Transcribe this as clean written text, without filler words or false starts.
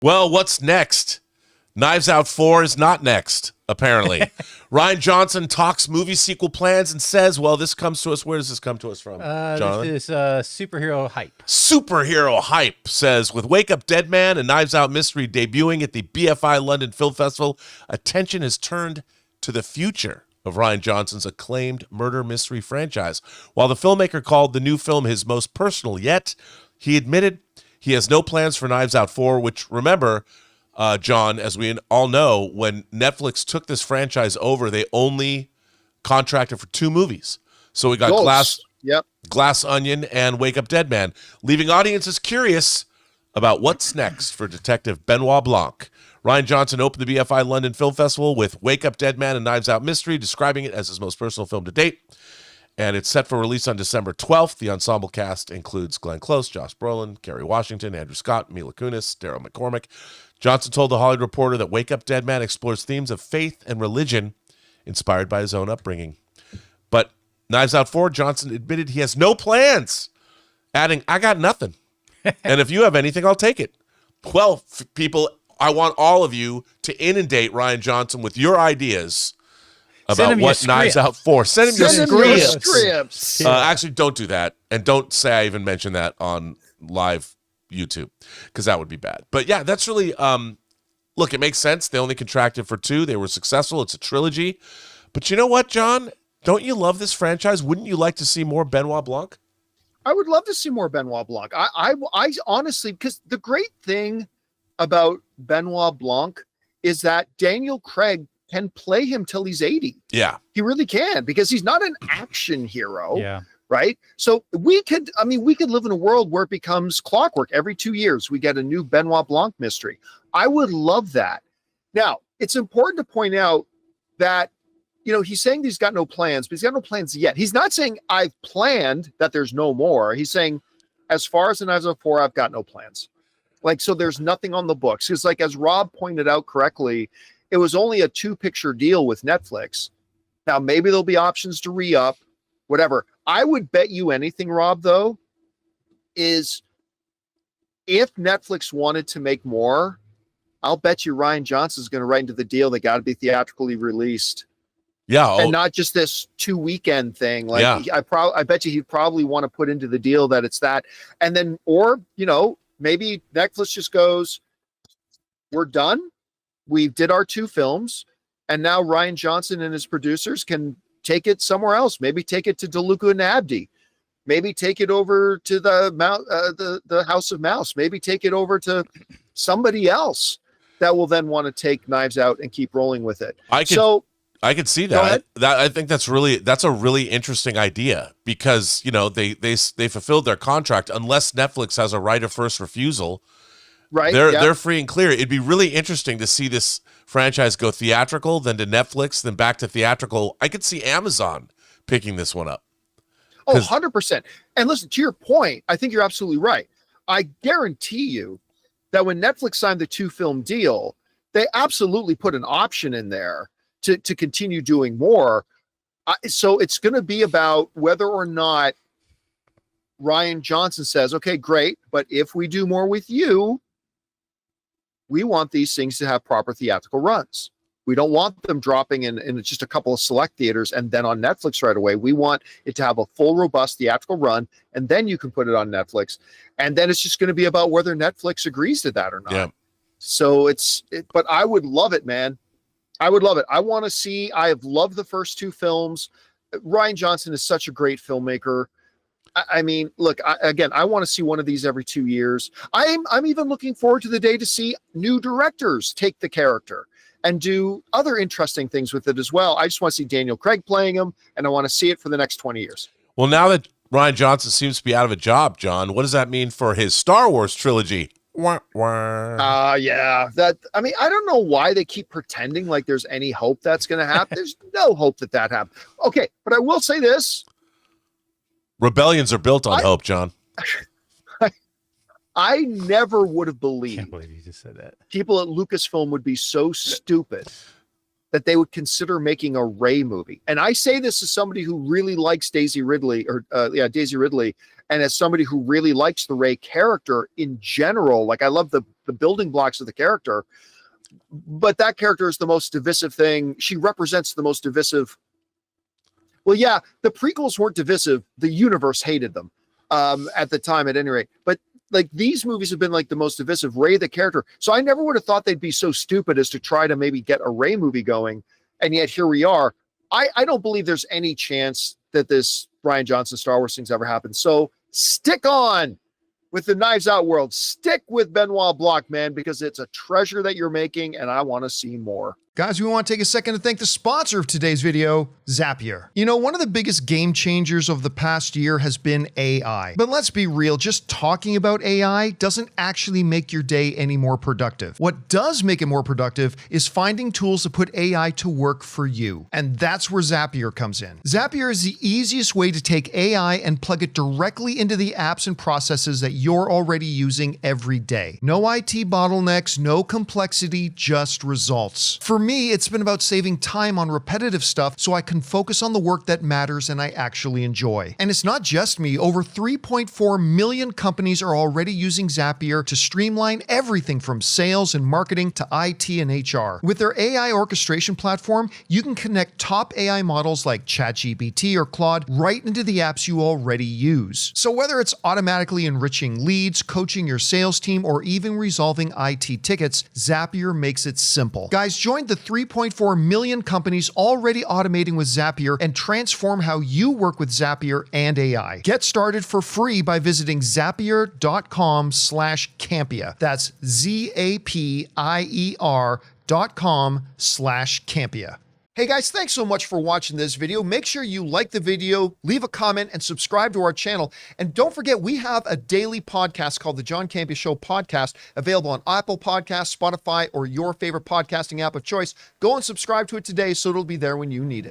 Well, what's next? Knives Out 4 is not next, apparently. Rian Johnson talks movie sequel plans and says, well, this comes to us. Where does this come to us from, Jonathan? This is superhero hype. Superhero hype says, with Wake Up Dead Man and Knives Out Mystery debuting at the BFI London Film Festival, attention is turned to the future of Rian Johnson's acclaimed murder mystery franchise. While the filmmaker called the new film his most personal yet, he admitted he has no plans for Knives Out 4, which, remember, John, as we all know, when Netflix took this franchise over, they only contracted for 2 movies. So we got Glass Onion and Wake Up Dead Man, leaving audiences curious about what's next for Detective Benoit Blanc. Rian Johnson opened the BFI London Film Festival with Wake Up Dead Man and Knives Out Mystery, describing it as his most personal film to date. And it's set for release on December 12th. The ensemble cast includes Glenn Close, Josh Brolin, Kerry Washington, Andrew Scott, Mila Kunis, Daryl McCormick. Johnson told The Hollywood Reporter that Wake Up Dead Man explores themes of faith and religion inspired by his own upbringing. But Knives Out 4, Johnson admitted he has no plans, adding, I got nothing. And if you have anything, I'll take it. Well, people, I want all of you to inundate Rian Johnson with your ideas about what Knives Out 4. Send him your scripts. Actually, don't do that. And don't say I even mentioned that on live YouTube, because that would be bad. But yeah, that's really, look, it makes sense. They only contracted for 2. They were successful. It's a trilogy. But you know what, John? Don't you love this franchise? Wouldn't you like to see more Benoit Blanc? I would love to see more Benoit Blanc. I honestly, because the great thing about Benoit Blanc is that Daniel Craig can play him till he's 80. Yeah. He really can, because he's not an action hero. Yeah. Right. So we could live in a world where it becomes clockwork. Every 2 years, we get a new Benoit Blanc mystery. I would love that. Now, it's important to point out that, he's saying he's got no plans, but he's got no plans yet. He's not saying I've planned that there's no more. He's saying, as far as the Knives Out 4, I've got no plans. So there's nothing on the books. Because as Rob pointed out correctly, it was only a 2-picture deal with Netflix. Now, maybe there'll be options to re-up, whatever. I would bet you anything, Rob, though, is if Netflix wanted to make more, I'll bet you Rian Johnson's going to write into the deal they got to be theatrically released. Yeah. And not just this 2-weekend thing. I bet you he'd probably want to put into the deal that it's that. And then, or, maybe Netflix just goes, we're done. We did our 2 films. And now Rian Johnson and his producers can take it somewhere else. Maybe take it to DeLuca and Abdi. Maybe take it over to the House of Mouse. Maybe take it over to somebody else that will then want to take Knives Out and keep rolling with it. I could see that. I think that's a really interesting idea, because they fulfilled their contract. Unless Netflix has a right of first refusal, right? They're free and clear. It'd be really interesting to see this franchise go theatrical, then to Netflix, then back to theatrical. I could see Amazon picking this one up. Oh, 100%. And listen, to your point, I think you're absolutely right. I guarantee you that when Netflix signed the 2-film deal, they absolutely put an option in there to continue doing more. So it's going to be about whether or not Rian Johnson says, okay, great, but if we do more with you, we want these things to have proper theatrical runs. We don't want them dropping in just a couple of select theaters and then on Netflix right away. We want it to have a full, robust theatrical run, and then you can put it on Netflix. And then it's just going to be about whether Netflix agrees to that or not. Yeah. So but I would love it, man. I would love it. I have loved the first 2 films. Rian Johnson is such a great filmmaker. I mean, look, I want to see one of these every 2 years. I'm even looking forward to the day to see new directors take the character and do other interesting things with it as well. I just want to see Daniel Craig playing him, and I want to see it for the next 20 years. Well, now that Rian Johnson seems to be out of a job, John, what does that mean for his Star Wars trilogy? Yeah. I don't know why they keep pretending like there's any hope that's going to happen. There's no hope that happens. Okay, but I will say this. Rebellions are built on hope, John. I never would have believed. I can't believe you just said that. People at Lucasfilm would be so stupid that they would consider making a Rey movie. And I say this as somebody who really likes Daisy Ridley, And as somebody who really likes the Rey character in general, like I love the building blocks of the character, but that character is the most divisive thing. She represents the most divisive. Well, yeah, the prequels weren't divisive. The universe hated them at the time, at any rate. But like these movies have been like the most divisive. Rey, the character. So I never would have thought they'd be so stupid as to try to maybe get a Rey movie going. And yet here we are. I don't believe there's any chance that this Rian Johnson Star Wars thing's ever happened. So stick on with the Knives Out world. Stick with Benoit Blanc, man, because it's a treasure that you're making, and I want to see more. Guys, we want to take a second to thank the sponsor of today's video, Zapier. You know, one of the biggest game changers of the past year has been AI. But let's be real, just talking about AI doesn't actually make your day any more productive. What does make it more productive is finding tools to put AI to work for you. And that's where Zapier comes in. Zapier is the easiest way to take AI and plug it directly into the apps and processes that you're already using every day. No IT bottlenecks, no complexity, just results. For me, it's been about saving time on repetitive stuff so I can focus on the work that matters and I actually enjoy. And it's not just me. Over 3.4 million companies are already using Zapier to streamline everything from sales and marketing to IT and HR. With their AI orchestration platform, you can connect top AI models like ChatGPT or Claude right into the apps you already use. So whether it's automatically enriching leads, coaching your sales team, or even resolving IT tickets, Zapier makes it simple. Guys, join the 3.4 million companies already automating with Zapier and transform how you work with Zapier and AI. Get started for free by visiting zapier.com/Campea. That's zapier.com/Campea. Hey guys, thanks so much for watching this video. Make sure you like the video, leave a comment, and subscribe to our channel. And don't forget, we have a daily podcast called the John Campea Show podcast, available on Apple Podcasts, Spotify, or your favorite podcasting app of choice. Go and subscribe to it today so it'll be there when you need it.